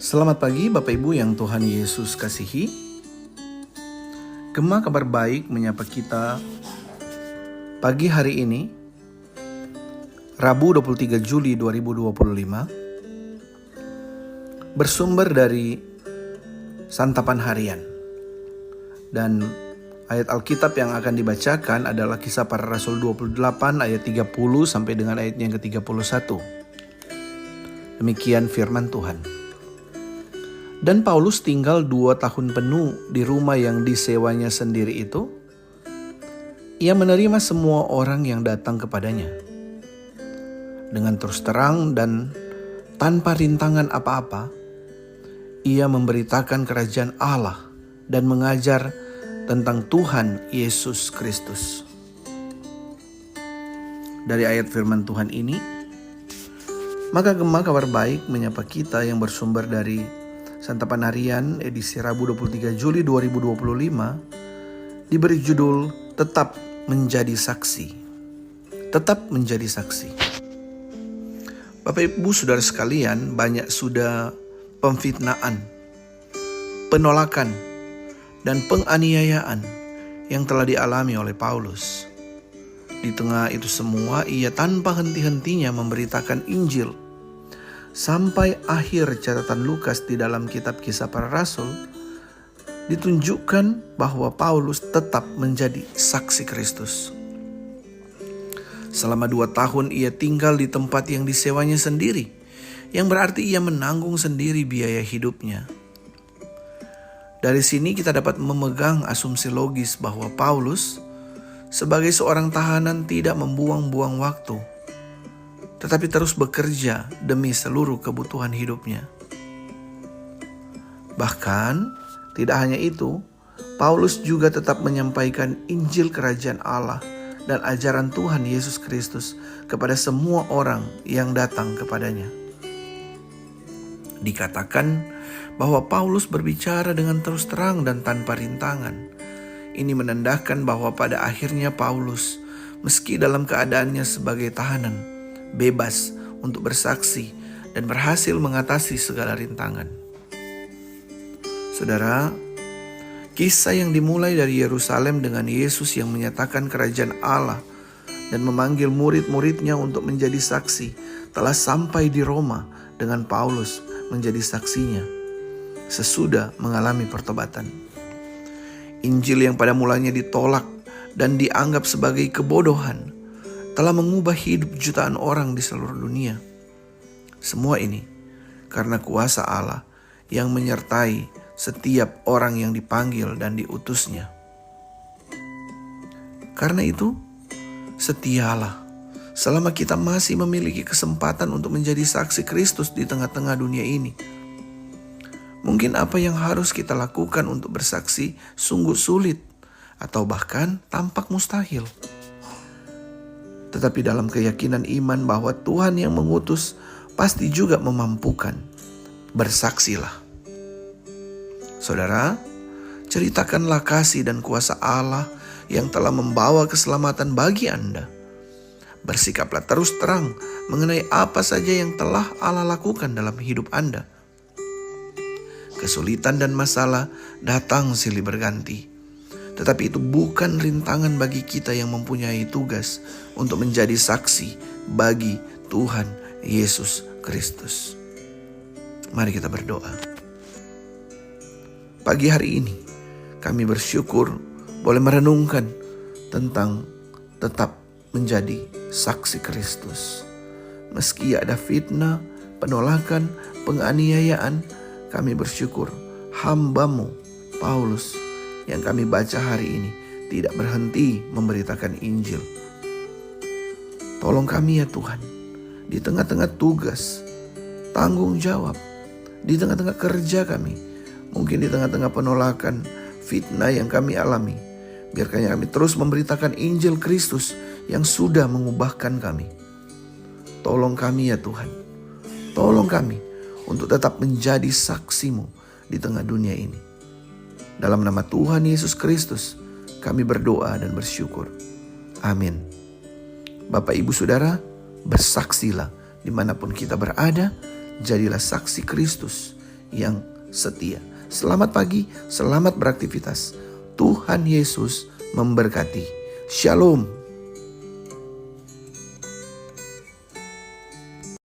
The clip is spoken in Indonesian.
Selamat pagi Bapak Ibu yang Tuhan Yesus kasihi. Gema Kabar Baik menyapa kita pagi hari ini, Rabu 23 Juli 2025, bersumber dari santapan harian. Dan ayat Alkitab yang akan dibacakan adalah Kisah Para Rasul 28 ayat 30 sampai dengan ayatnya yang ke-31. Demikian firman Tuhan. Dan Paulus tinggal 2 tahun penuh di rumah yang disewanya sendiri itu. Ia menerima semua orang yang datang kepadanya dengan terus terang dan tanpa rintangan apa-apa. Ia memberitakan kerajaan Allah dan mengajar tentang Tuhan Yesus Kristus. Dari ayat firman Tuhan ini, maka Gema Kabar Baik menyapa kita yang bersumber dari Santapan Harian edisi Rabu 23 Juli 2025 diberi judul Tetap Menjadi Saksi. Tetap menjadi saksi. Bapak Ibu Saudara sekalian, banyak sudah pemfitnaan, penolakan, dan penganiayaan yang telah dialami oleh Paulus. Di tengah itu semua, ia tanpa henti-hentinya memberitakan Injil. Sampai akhir catatan Lukas di dalam kitab Kisah Para Rasul, ditunjukkan bahwa Paulus tetap menjadi saksi Kristus. Selama 2 tahun ia tinggal di tempat yang disewanya sendiri, yang berarti ia menanggung sendiri biaya hidupnya. Dari sini kita dapat memegang asumsi logis bahwa Paulus sebagai seorang tahanan tidak membuang-buang waktu, tetapi terus bekerja demi seluruh kebutuhan hidupnya. Bahkan, tidak hanya itu, Paulus juga tetap menyampaikan Injil Kerajaan Allah dan ajaran Tuhan Yesus Kristus kepada semua orang yang datang kepadanya. Dikatakan bahwa Paulus berbicara dengan terus terang dan tanpa rintangan. Ini menandakan bahwa pada akhirnya Paulus, meski dalam keadaannya sebagai tahanan, bebas untuk bersaksi dan berhasil mengatasi segala rintangan. Saudara, kisah yang dimulai dari Yerusalem dengan Yesus yang menyatakan kerajaan Allah dan memanggil murid-muridnya untuk menjadi saksi telah sampai di Roma dengan Paulus menjadi saksinya sesudah mengalami pertobatan. Injil yang pada mulanya ditolak dan dianggap sebagai kebodohan telah mengubah hidup jutaan orang di seluruh dunia. Semua ini karena kuasa Allah yang menyertai setiap orang yang dipanggil dan diutusnya. Karena itu, setialah selama kita masih memiliki kesempatan untuk menjadi saksi Kristus di tengah-tengah dunia ini. Mungkin apa yang harus kita lakukan untuk bersaksi sungguh sulit atau bahkan tampak mustahil. Tetapi dalam keyakinan iman bahwa Tuhan yang mengutus pasti juga memampukan, bersaksilah. Saudara, ceritakanlah kasih dan kuasa Allah yang telah membawa keselamatan bagi Anda. Bersikaplah terus terang mengenai apa saja yang telah Allah lakukan dalam hidup Anda. Kesulitan dan masalah datang silih berganti. Tetapi itu bukan rintangan bagi kita yang mempunyai tugas untuk menjadi saksi bagi Tuhan Yesus Kristus. Mari kita berdoa. Pagi hari ini kami bersyukur boleh merenungkan tentang tetap menjadi saksi Kristus. Meski ada fitnah, penolakan, penganiayaan, kami bersyukur hamba-Mu Paulus yang kami baca hari ini tidak berhenti memberitakan Injil. Tolong kami ya Tuhan, di tengah-tengah tugas, tanggung jawab, di tengah-tengah kerja kami, mungkin di tengah-tengah penolakan, fitnah yang kami alami, biarkan kami terus memberitakan Injil Kristus yang sudah mengubahkan kami. Tolong kami ya Tuhan, tolong kami untuk tetap menjadi saksi-Mu di tengah dunia ini. Dalam nama Tuhan Yesus Kristus, kami berdoa dan bersyukur. Amin. Bapak Ibu Saudara, bersaksilah dimanapun kita berada, jadilah saksi Kristus yang setia. Selamat pagi, selamat beraktivitas. Tuhan Yesus memberkati. Shalom.